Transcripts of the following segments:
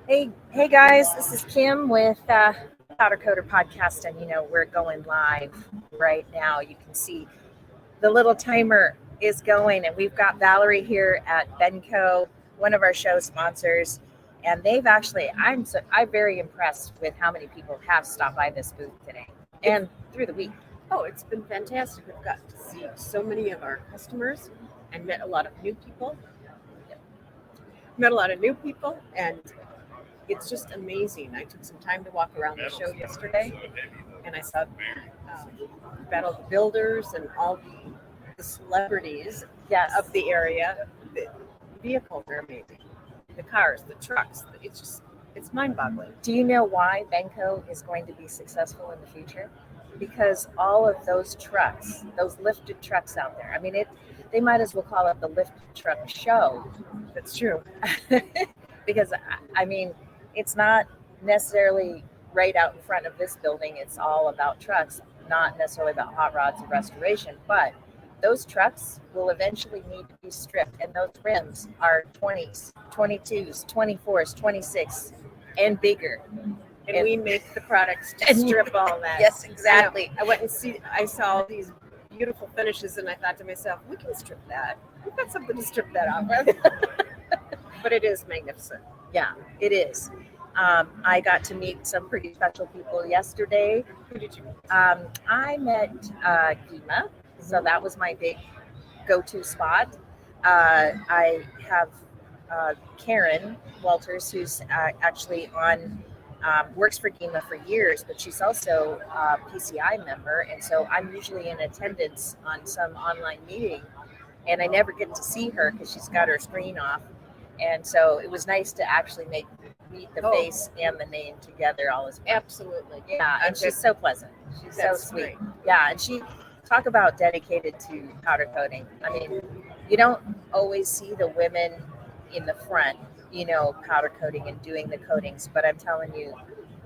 Hey guys, this is Kim with Powder Coater Podcast, and we're going live right now. You can see the little timer is going, and we've got Valeri here at Benco, one of our show sponsors, and they've actually I'm very impressed with how many people have stopped by this booth today and through the week. Oh, it's been fantastic. We've got to see so many of our customers and met a lot of new people. And it's just amazing. I took some time to walk around the show yesterday, and I saw Battle of the Builders and all the celebrities of the area. The vehicles are amazing. The cars, the trucks. It's mind-boggling. Do you know why Benco is going to be successful in the future? Because all of those trucks, those lifted trucks out there, they might as well call it the lifted truck show. That's true. Because, it's not necessarily right out in front of this building. It's all about trucks, not necessarily about hot rods and restoration. But those trucks will eventually need to be stripped, and those rims are 20s, 22s, 24s, 26s, and bigger. And we make the products to strip all that. Yes, exactly. I saw all these beautiful finishes, and I thought to myself, we can strip that. We've got something to strip that off of. But it is magnificent. Yeah, it is. I got to meet some pretty special people yesterday. Who did you meet? I met Gima, so that was my big go-to spot. I have Karen Walters, who's actually works for GEMA for years, but she's also a PCI member, and so I'm usually in attendance on some online meeting, and I never get to see her because she's got her screen off, and so it was nice to actually meet the face and the name together all as one. Absolutely. Yeah, and she's so pleasant. She's so sweet. Great. Yeah, and she talk about dedicated to powder coating. You don't always see the women in the front, powder coating and doing the coatings. But I'm telling you,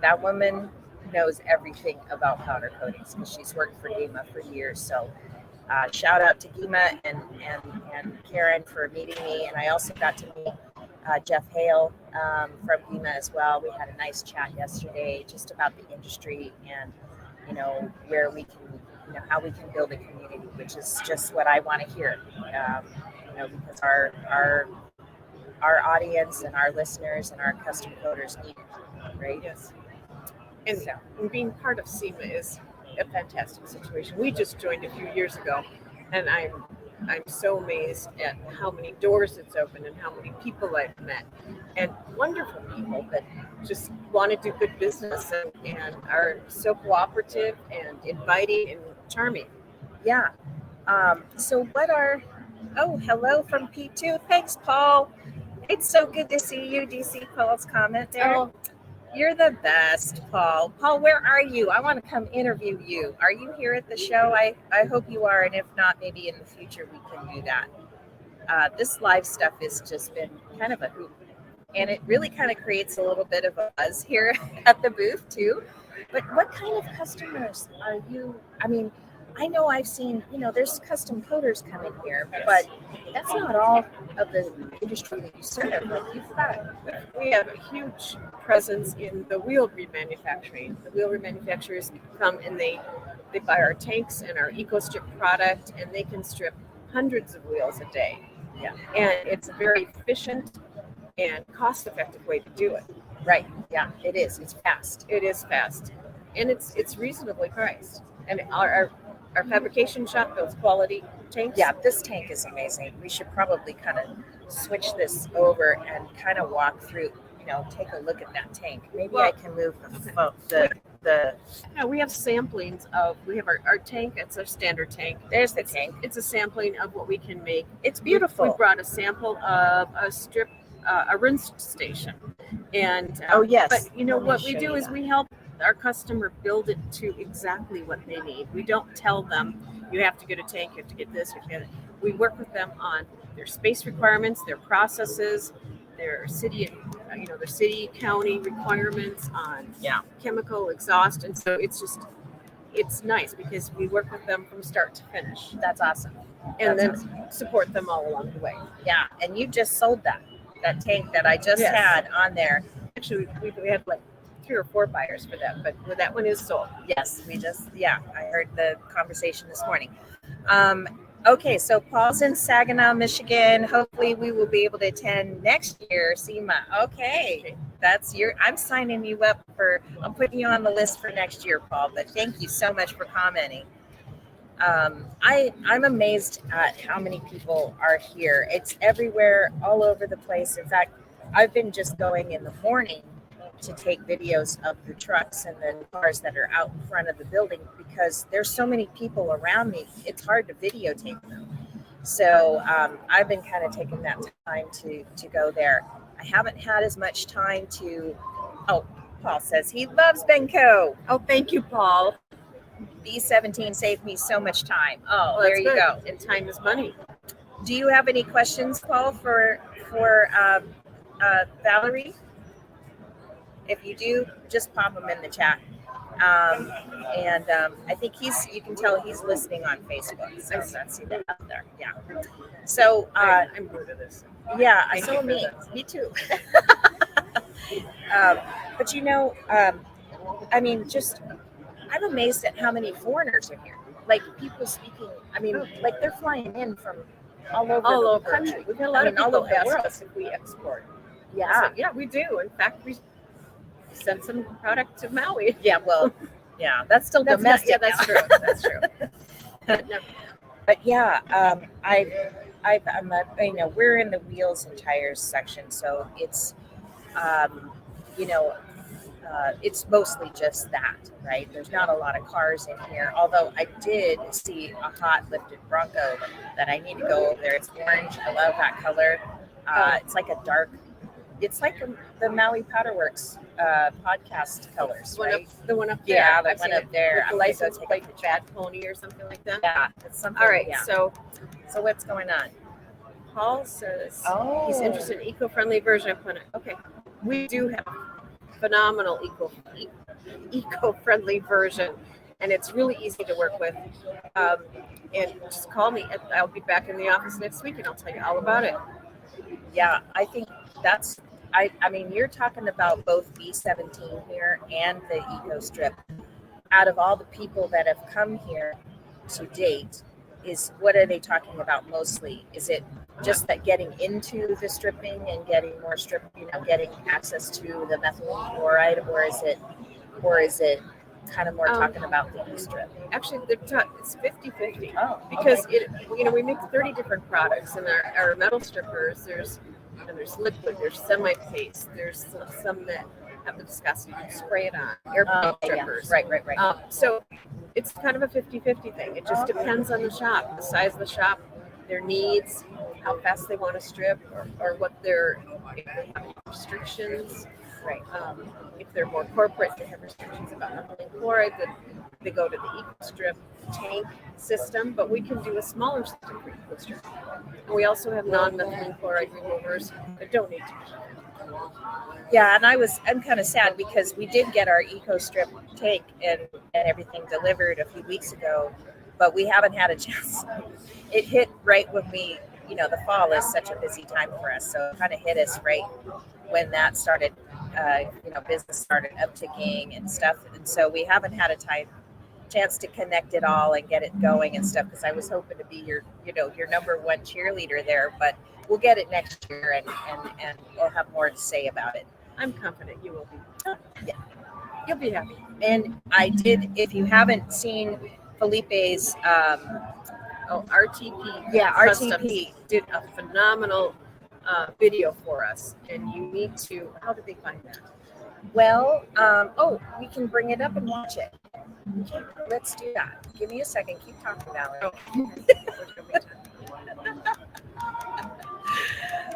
that woman knows everything about powder coatings because she's worked for GEMA for years. So shout out to GEMA and Karen for meeting me. And I also got to meet Jeff Hale from GEMA as well. We had a nice chat yesterday just about the industry and, where we can, how we can build a community, which is just what I want to hear, because our audience and our listeners and our custom coders need it, right? Yes. And being part of SEMA is a fantastic situation. We just joined a few years ago, and I'm so amazed at how many doors it's opened and how many people I've met, and wonderful people that just want to do good business and are so cooperative and inviting and charming. Yeah. Hello from P2. Thanks, Paul. It's so good to see you. Do you see Paul's comment there? Oh, you're the best, Paul. Paul, where are you? I want to come interview you. Are you here at the show? I hope you are, and if not, maybe in the future we can do that. This live stuff has just been kind of a hoop, and it really kind of creates a little bit of a buzz here at the booth too. But what kind of customers are you? I know I've seen, there's custom coders coming here, but that's not all of the industry that you serve. We have a huge presence in the wheel remanufacturing. The wheel remanufacturers come and they buy our tanks and our EcoStrip product, and they can strip hundreds of wheels a day. Yeah. And it's a very efficient and cost-effective way to do it. Right. Yeah, it is. It's fast. It is fast. And it's reasonably priced. And our fabrication shop builds quality tanks. Yeah, this tank is amazing. We should probably kind of switch this over and kind of walk through, take a look at that tank. Maybe I can move the we have samplings we have our tank. It's our standard tank. There's the tank. It's a sampling of what we can make. It's beautiful. We brought a sample of a strip, a rinse station. And yes. But what we do is we help our customer build it to exactly what they need. We don't tell them you have to get a tank, you have to get this, we work with them on their space requirements, their processes, their city, county requirements on chemical exhaust, and so it's nice because we work with them from start to finish. That's awesome. And then support them all along the way. Yeah, and you just sold that tank that I just had on there. Actually, we had like 3 or 4 buyers for that, but that one is sold. Yes, I heard the conversation this morning. Okay, so Paul's in Saginaw, Michigan. Hopefully we will be able to attend next year, SEMA. Okay, I'm signing you up I'm putting you on the list for next year, Paul, but thank you so much for commenting. I'm amazed at how many people are here. It's everywhere, all over the place. In fact, I've been just going in the morning to take videos of the trucks and the cars that are out in front of the building because there's so many people around me. It's hard to videotape them. So I've been kind of taking that time to go there. I haven't had as much time to. Oh, Paul says he loves Benko. Oh, thank you, Paul. B17 saved me so much time. Oh, well, there you good. go. And time is money. Do you have any questions, Paul, for Valeri? If you do, just pop them in the chat. I think you can tell he's listening on Facebook. So that's see that out there. Yeah. So I'm good at this. Yeah, so me too. But I mean, I'm amazed at how many foreigners are here. Like people speaking. I mean, like they're flying in from all over the country. We've got a lot of people ask us if we export. Yeah. So, yeah, we do. In fact, we send some product to Maui. Yeah, well, yeah, that's still domestic. That's true. That's true. But yeah, we're in the wheels and tires section, so it's, it's mostly just that, right? There's not a lot of cars in here, although I did see a hot lifted Bronco that I need to go over there. It's orange. I love that color. It's like it's like the Maui Powder Works podcast colors, right? The one up there. Yeah, the one up there. The license plate Bad Pony or something like that. Yeah, it's something. All right, yeah. So what's going on? Paul says he's interested in eco-friendly version. Okay, we do have a phenomenal eco-friendly version, and it's really easy to work with. And just call me. I'll be back in the office next week, and I'll tell you all about it. Yeah, I think that's. I mean, you're talking about both B17 here and the Eco Strip. Out of all the people that have come here to date, what are they talking about mostly? Is it just that getting into the stripping and getting more getting access to the methylene chloride, or is it kind of more talking about the E-strip? Actually, it's 50-50. Oh, because we make 30 different products, and our metal strippers, there's liquid, there's semi-paste, there's some that have the viscosity to spray it on, airplane strippers. Yeah. Right. So it's kind of a 50-50 thing. It just depends on the shop, the size of the shop, their needs, how fast they want to strip, or what if they have restrictions. Right. If they're more corporate, they have restrictions about methylene chloride, that they go to the EcoStrip tank system, but we can do a smaller system for EcoStrip. And we also have non-methylene chloride removers that don't need to be. Yeah, and I'm kind of sad because we did get our EcoStrip tank and everything delivered a few weeks ago, but we haven't had a chance. It hit right when the fall is such a busy time for us, so it kind of hit us right when that started. Business started upticking and stuff, and so we haven't had a chance to connect it all and get it going and stuff. Because I was hoping to be your number one cheerleader there, but we'll get it next year, and we'll have more to say about it. I'm confident you will be. Yeah, you'll be happy. And I did. If you haven't seen Felipe's, RTP. Yeah, RTP did a phenomenal video for us, and you need to. How did they find that? Well, we can bring it up and watch it. Okay, let's do that. Give me a second. Keep talking, Valerie. Oh.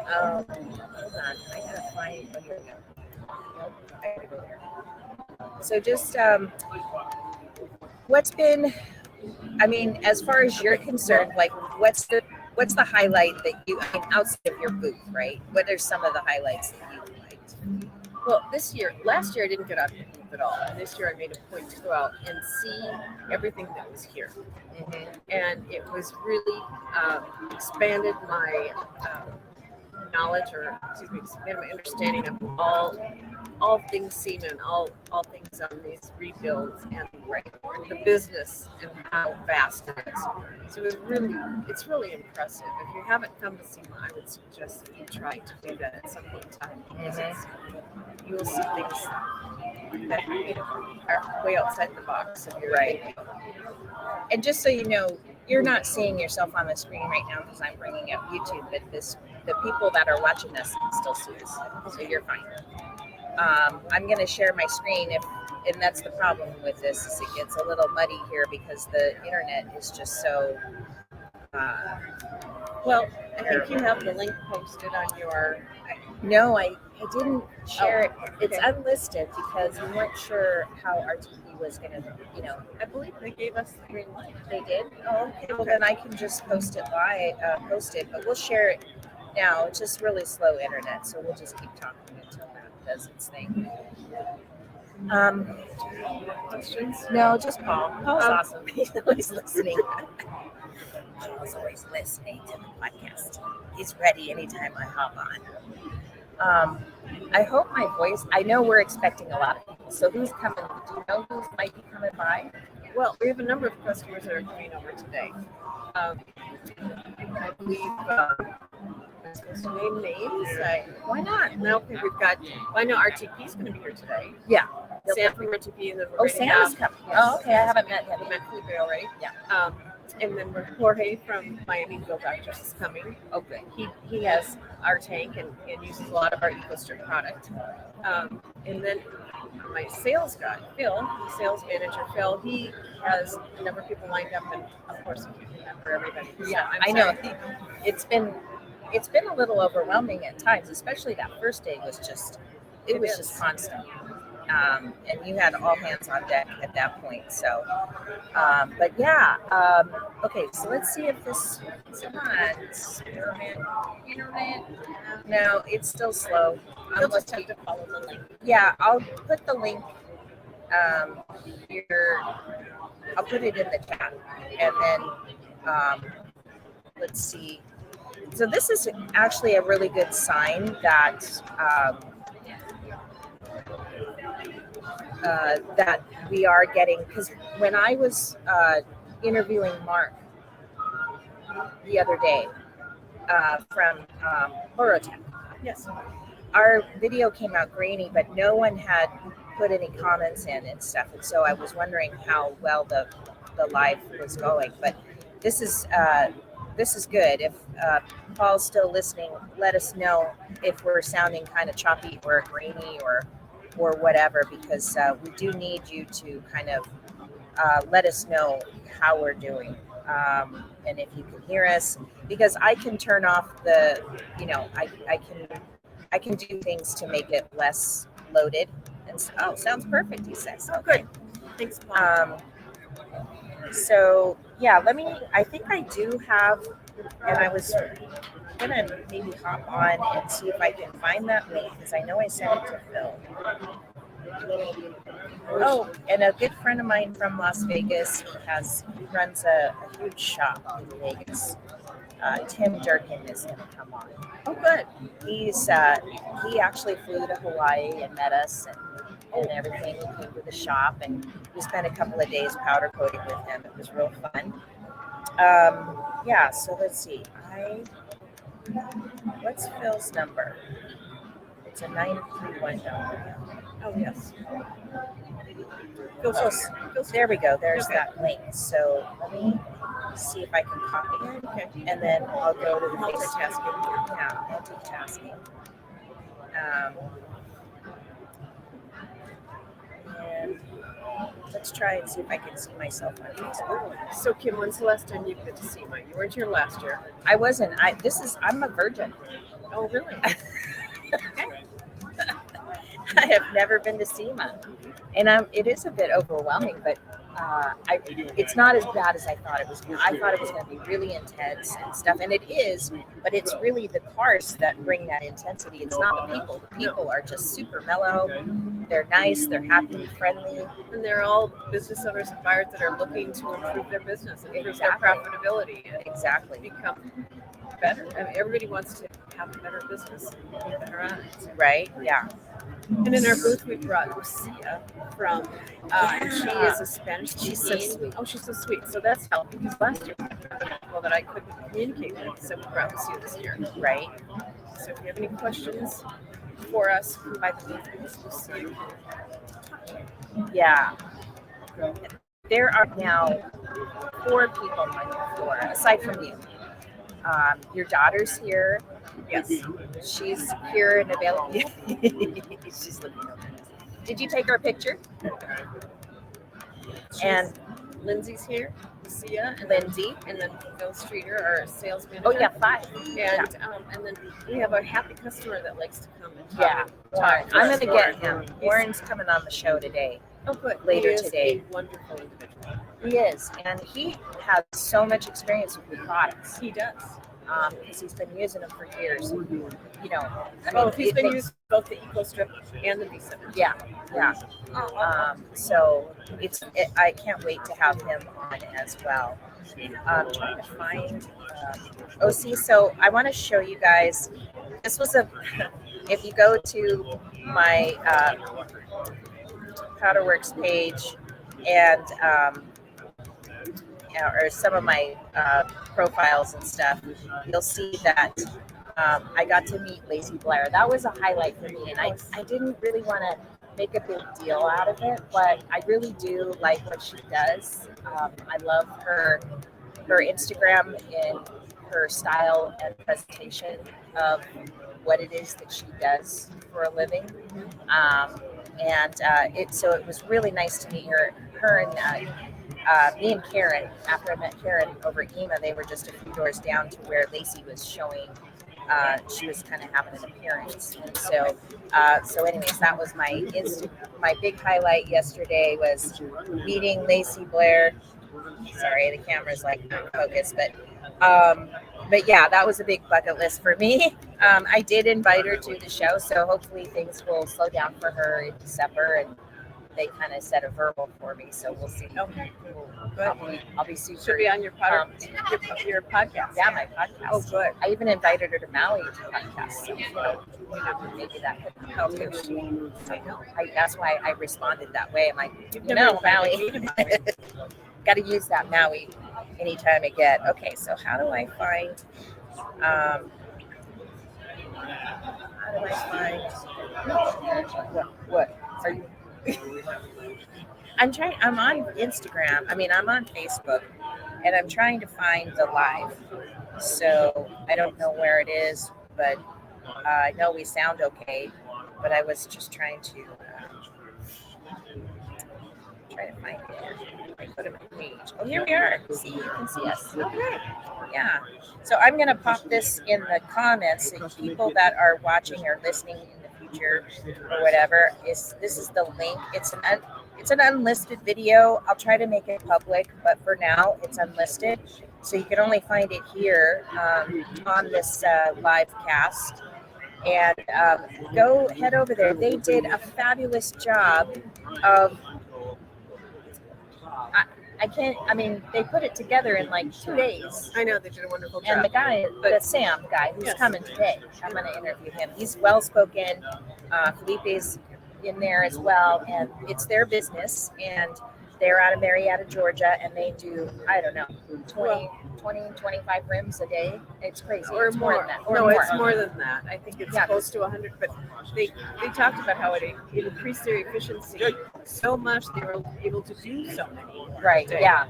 Hold on. I gotta find. Oh, here we go. Nope, I gotta go there. So just what's been? I mean, as far as you're concerned, like what's the highlight that outside of your booth, right? What are some of the highlights that you liked? Well, last year I didn't get out of the booth at all. And this year I made a point to go out and see everything that was here. Mm-hmm. And it was really expanded my knowledge, or excuse me, minimum understanding of all things semen, all things on these rebuilds and the business and how vast it is. So it's really impressive. If you haven't come to SEMA, I would suggest that you try to do that at some point in time, because you will see things that are way outside the box of your Right. And just so you know, you're not seeing yourself on the screen right now because I'm bringing up YouTube, but the people that are watching us can still see us, so you're fine. I'm going to share my screen and that's the problem with this, is it gets a little muddy here because the internet is just so. Well, I think you have the link posted on your. No, I didn't share it. It's okay. unlisted because we weren't sure how RTP was going to, I believe they gave us the green light. They did? Oh, okay. Well, then I can just post it, but we'll share it now. It's just really slow internet, so we'll just keep talking until that does its thing. Questions? No, just Paul. Paul's awesome. He's always listening. Paul's always listening to the podcast. He's ready anytime I hop on. I hope my voice, I know we're expecting a lot of people. So who's coming? Do you know who might be coming by? Well, we have a number of customers that are coming over today. I believe I'm supposed to name names. Why not? No, we've got. I know RTP is going to be here today. Yeah. Sam from RTP. Sam's coming. Yes. Oh, okay. I haven't met him. We met Felipe already. Yeah. And then Jorge from Miami Field Actors is coming. Okay. He has our tank and uses a lot of our EcoStrip product. And then my sales guy, Phil, sales manager Phil, he has a number of people lined up, and of course I can't remember everybody. Yeah, I know. It's been a little overwhelming at times, especially that first day was just just constant. And you had all hands on deck at that point. So, but yeah. Okay, so let's see if this is on. Internet. No, it's still slow. You'll just have to follow the link. Yeah, I'll put the link here. I'll put it in the chat, and then let's see. So this is actually a really good sign that that we are getting, because when I was interviewing Mark the other day from Borotech, Yes. our video came out grainy, but no one had put any comments in and stuff, and so I was wondering how well the live was going. But this is good. If Paul's still listening, let us know if we're sounding kind of choppy or grainy or whatever, because we do need you to kind of let us know how we're doing, and if you can hear us, because I can turn off the, I can do things to make it less loaded. And sounds perfect, he says. Oh, good. Thanks, Paul. So yeah, I think I do have, and I was gonna maybe hop on and see if I can find that link, because I know I sent it to Phil. Oh, and a good friend of mine from Las Vegas, he runs a huge shop in Vegas. Tim Durkin is going to come on. Oh, good. He actually flew to Hawaii and met us and everything. He came to the shop, and we spent a couple of days powder coating with him. It was real fun. Yeah, so let's see. What's Phil's number? It's a 931 number. Oh, yes. There we go. There's that link. So let me see if I can copy it. Okay. And then I'll go to the Multitasking. Yeah, multitasking. And let's try and see if I can see myself on Facebook. So, Kim, when's the last time you've been to SEMA? You weren't here last year. I wasn't. I'm a virgin. Oh, really? I have never been to SEMA, and it is a bit overwhelming, but it's not as bad as I thought it was. I thought it was going to be really intense and stuff, and it is, but it's really the cars that bring that intensity. It's not the people. The people are just super mellow. They're nice. They're happy, friendly, and they're all business owners and buyers that are looking to improve their business and improve their profitability and exactly become better. I mean, everybody wants to have a better business and better eyes. Right? Yeah. And in our booth, we brought Lucia from, and she is a Spanish. She's so sweet. Oh, she's so sweet. So that's helped because last year we had people that I couldn't communicate with, so we brought Lucia this year. Right. So if you have any questions for us, come by the booth with Lucia. Yeah. There are now 4 people on the floor, aside from you. Your daughter's here. Yes. She's here and available. She's looking over. Did you take her picture? And Lindsay's here, Lucia, and Lindsay. then Phil Streeter, our sales manager. Oh yeah, 5. And then we have a happy customer that likes to come and Yeah. talk. I'm gonna get him. Warren's coming on the show today. Oh, good. Later He is today. a wonderful individual. He is, and he has so much experience with new products. He does. Because he's been using them for years. You know, He's been using both the Eco Strip and the V7. Yeah, yeah. So I can't wait to have him on as well. Trying to find. So I want to show you guys. This was if you go to my Powderworks page and or some of my profiles and stuff, you'll see that I got to meet Lacey Blair. That was a highlight for me, and I didn't really want to make a big deal out of it, but I really do like what she does. I love her Instagram and her style and presentation of what it is that she does for a living. It was really nice to meet her. Me and Karen, after I met Karen over at EMA, they were just a few doors down to where Lacey was showing. She was kind of having an appearance, and so anyways, that was my big highlight yesterday was meeting Lacey Blair. Sorry, the camera's like not focused, but yeah, that was a big bucket list for me. I did invite her to the show, so hopefully things will slow down for her in December, and they kind of set a verbal for me, so we'll see. Okay. I'll be super. She'll be on your podcast. Yeah, my podcast. Oh, good. I even invited her to Maui to podcast. So, maybe that could help too. That's why I responded that way. I'm like, Maui. Got to use that Maui anytime I get. Okay, so how do I find? What? Are you? I'm on Instagram. I'm on Facebook, and I'm trying to find the live. So I don't know where it is, but I know we sound okay. But I was just trying to find it. I put it on the page. Oh, here we are. See, you can see us. Okay. Yeah. So I'm gonna pop this in the comments, so people that are watching or listening in the future or whatever, this is the link. It's an unlisted video. I'll try to make it public, but for now it's unlisted, so you can only find it here on this live cast. And go head over there. They did a fabulous job of. They put it together in like 2 days. I know, they did a wonderful job. And the Sam guy who's coming today, I'm going to interview him. He's well spoken. Felipe's in there as well, and it's their business, and they're out of Marietta, Georgia, and they do, I don't know, 20, 25 rims a day. It's crazy. Or it's more. Than that. It's more than that. I think it's close to 100, but they talked about how it increased their efficiency so much they were able to do so many. Right, yeah.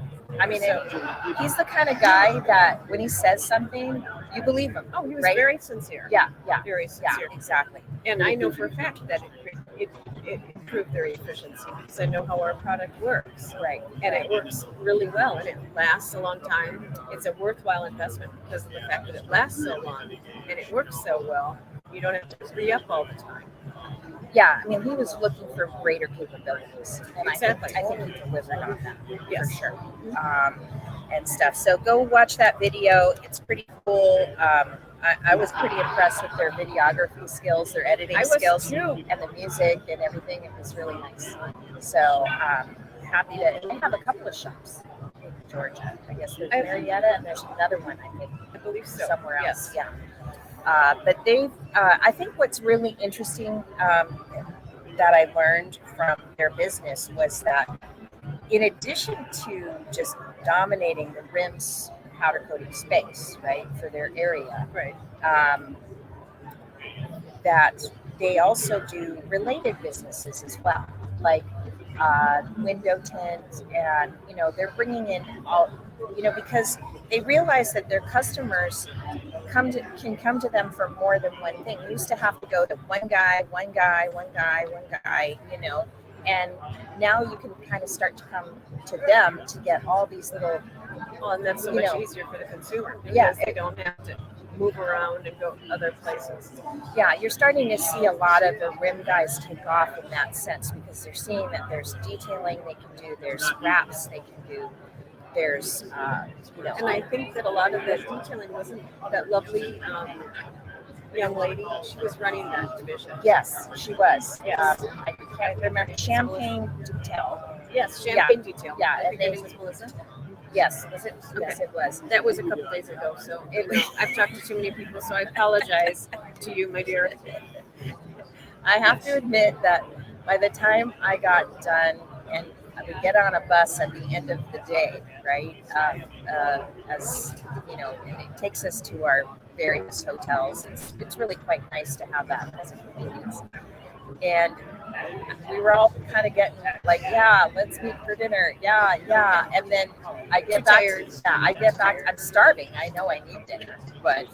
He's the kind of guy that when he says something, you believe him. Oh, he was right? very sincere. Yeah. Very sincere. Yeah, exactly. And I know for a fact that it improved their efficiency because I know how our product works. Right. And it works really well, and it lasts a long time. It's a worthwhile investment because of the fact that it lasts so long and it works so well. You don't have to re-up all the time. Yeah, he was looking for greater capabilities, and exactly. I think he delivered on that. Yes. For sure. And stuff. So go watch that video. It's pretty cool. I was pretty impressed with their videography skills, their editing skills, too. And the music and everything. It was really nice. So happy that they have a couple of shops in Georgia. I guess there's Marietta, and there's another one, I think. I believe so. Somewhere else. Yes. Yeah. But I think what's really interesting that I learned from their business was that in addition to just dominating the rims powder coating space, right, for their area, Right. um, that they also do related businesses as well, like window tint, and they're bringing in all, because they realize that their customers can come to them for more than one thing. We used to have to go to one guy, and now you can kind of start to come to them to get all these little. Well, and that's so much easier for the consumer because Yeah, they don't have to move around and go other places. Yeah, you're starting to see a lot of the rim guys take off in that sense because they're seeing that there's detailing they can do, there's wraps they can do, there's And I think that a lot of that detailing wasn't that lovely young lady. She was running that division. Yes, she was. Yes. I can't remember. Champagne Detail. Yes, Champagne Detail. Yeah, I think her name was Melissa. Yes, was it? Okay. Yes, it was. That was a couple days ago, so I've talked to too many people, so I apologize to you, my dear. I have to admit that by the time I got done and I would get on a bus at the end of the day, right? As and it takes us to our various hotels. It's really quite nice to have that as a convenience. And we were all kind of getting like, yeah, let's meet for dinner. Yeah, yeah. And then I get back. I get back. I'm starving. I know I need dinner, but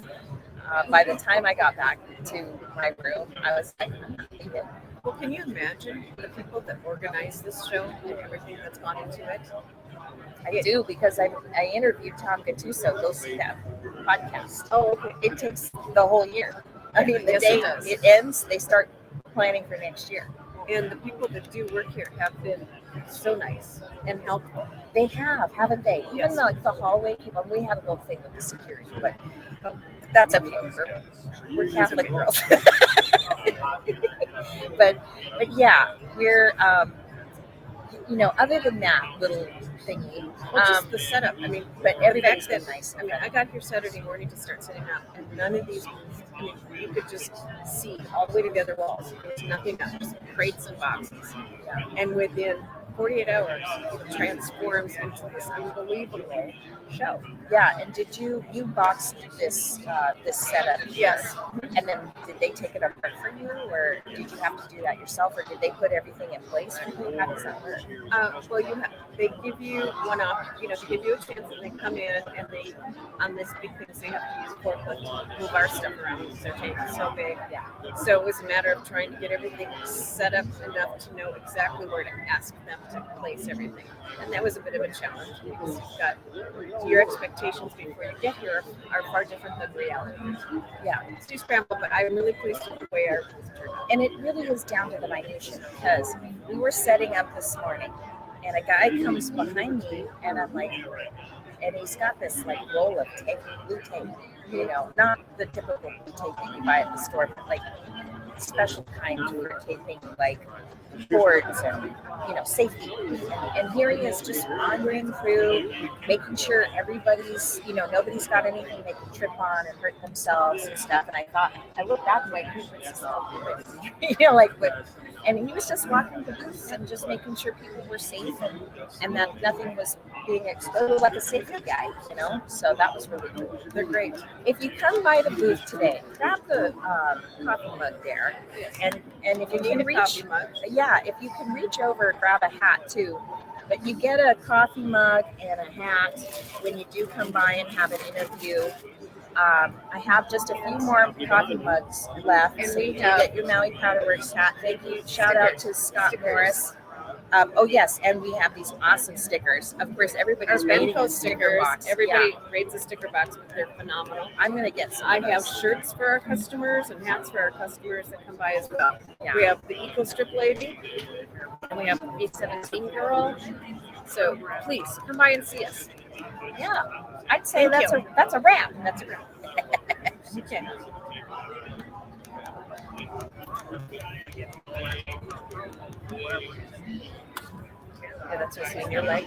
by the time I got back to my room, I was like, I'm not leaving. Well, can you imagine the people that organize this show and everything that's gone into it? I do, because I interviewed Tom Gattuso. Go see that podcast. Oh, okay. It takes the whole year. I mean, the Yes, day it does. it ends, they start planning for next year. And the people that do work here have been so nice and helpful. They have, haven't they? Even Yes. like the hallway people. We had a little thing with the security, but that's okay. We're Catholic girls. but yeah, we're other than that little thingy, Well, just the setup. I mean, but everybody's been nice. I mean, I got here Saturday morning to start setting up, and none of these. I mean, you could just see all the way to the other walls. There was nothing else, just crates and boxes. And within 48 hours, it transforms into this unbelievable show. Yeah, and did you boxed this setup? Yes. And then did they take it apart for you, or did you have to do that yourself, or did they put everything in place for you? How does that work? Well, they give you one off. They give you a chance, and they come in and they on this big thing, they have to use forklift to move our stuff around because their tank is so big. Yeah. So it was a matter of trying to get everything set up enough to know exactly where to ask them to place everything, and that was a bit of a challenge because you've got your expectations before you get here are far different than reality. Yeah. So you scramble, but I'm really pleased with the way our booth turned out. And it really is down to the minutia, because we were setting up this morning, and a guy comes behind me, and I'm like, and he's got this like roll of tape, blue tape, not the typical blue tape that you buy at the store, but like special kind for taping like boards and safety. And here he is just wandering through, making sure everybody's nobody's got anything they can trip on and hurt themselves and stuff. And I looked back and like, and he was just walking the booths and just making sure people were safe and that nothing was being exposed, like a safety guy, So that was really cool. They're great. If you come by the booth today, grab the coffee mug there, and if you can reach, if you can reach over, grab a hat too. But you get a coffee mug and a hat when you do come by and have an interview. I have just a few more coffee mugs left, and so you can get your Maui Powder Works hat. Thank you. Shout out to Scott Morris. Yes, and we have these awesome stickers. Of course, everybody's rating the sticker box. Everybody rates the sticker box, but they're phenomenal. I'm going to get some. I have shirts for our customers and hats for our customers that come by as well. Yeah. We have the Eco Strip Lady, and we have the B17 Girl. So please come by and see us. Yeah, I'd say that's a wrap. That's a wrap. Okay. Yeah, that's what's in your leg.